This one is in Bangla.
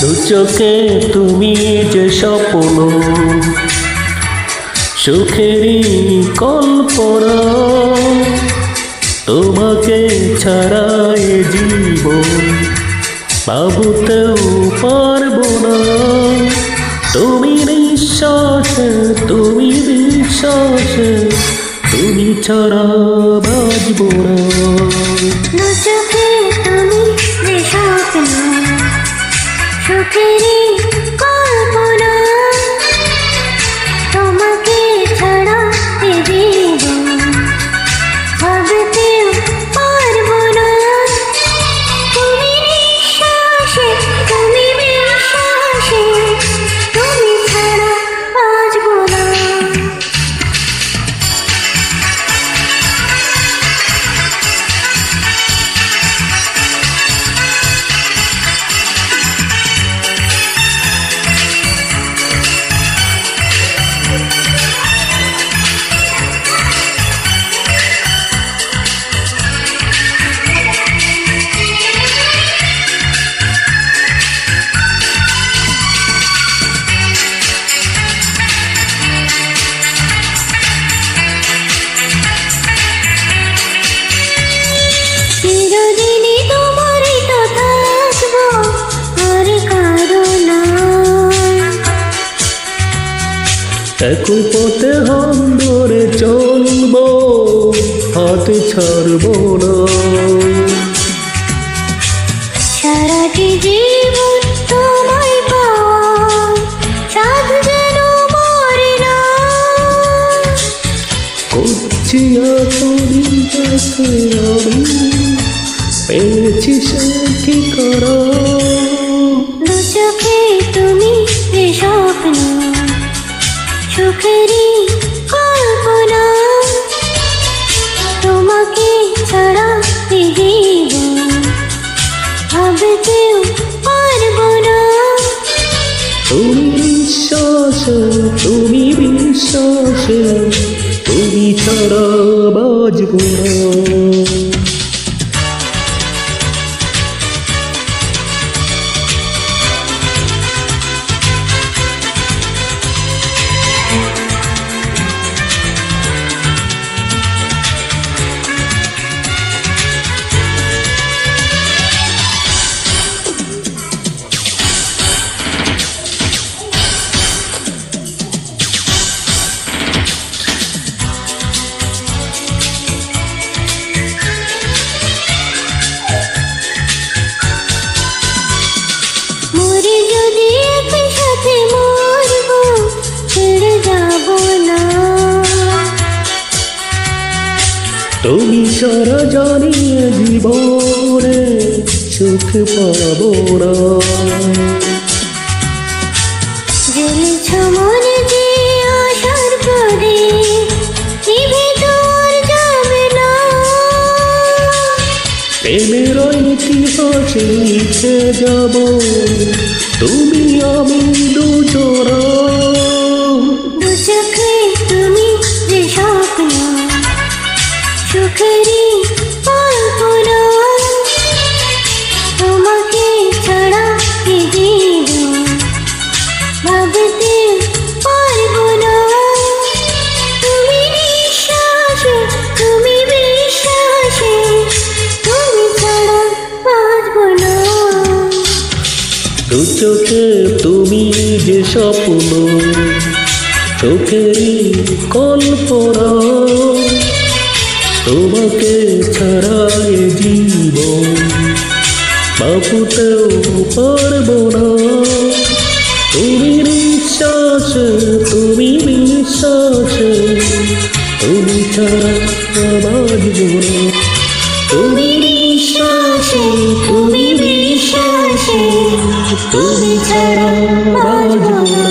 দু চোখে তুমি যে স্বপ্ন, সুখেরই কল্পনা, তোমাকে ছাড়া এ জীবন ভাবতেও পারবো না। তুমি নিঃশ্বাসে, তুমি বিশ্বাসে, তুমি ছাড়া বাঁচবো না। দু চোখে তুমি যে স্বপ্ন, সুখেরই কল্পনা, তোমাকে ছাড়া এ জীবন ভাবতেও পারবো না। তুমি নিঃশ্বাসে, তুমি বিশ্বাসে, তুমি ছাড়া বাঁচবো না। চিরদিনই তোমারই তো থাকবো, আর কারো না। একই পথে হাত ধরে চলবো, হাত ছাড়বো না। সারাটি জীবন তোমায় পাওয়ার সাধ যেন মরে না। করছি এতদিন যাকে আমি পেয়েছি সে ঠিকানা। দু চোখে তুমি যে স্বপ্ন, সুখেরই কল্পনা, তোমাকে ছাড়া এ জীবন ভাবতেও পারবো না। তুমি নিঃশ্বাসে, তুমি বিশ্বাসে, তুমি ছাড়া বাঁচবো না। মরে যদি একই সাথে মরবো, ছেড়ে যাবো না। তুমি সারা জানিয়ে জীবনে সুখ পাবো না। জ্বলেছ মনে যে আশার প্রদীপ, নিভে তো আর যাবে না। প্রেমের ইতিহাসে লিখে যাব, তুমি আমি দুজোড়া। দু চোখে তুমি যে স্বপ্ন, সুখেরই কল্পনা, তোমাকে ছাড়া এ জীবন ভাবতে পারবো না। তুমি নিঃশ্বাসে, তুমি বিশ্বাসে, তুমি ছাড়া বাঁচবো না। দু চোখে তুমি যে স্বপ্ন, চোখেরই কল্পনা, তোমাকে ছাড়া এ জীবন ভাবতেও পারবো না। তুমি নিঃশ্বাসে, তুমি বিশ্বাসে, তুমি ছাড়া বাঁচবো না। তুমি নিঃশ্বাসে, তুমি বিশ্বাসে, তুমি ছাড়া বাঁচবো না।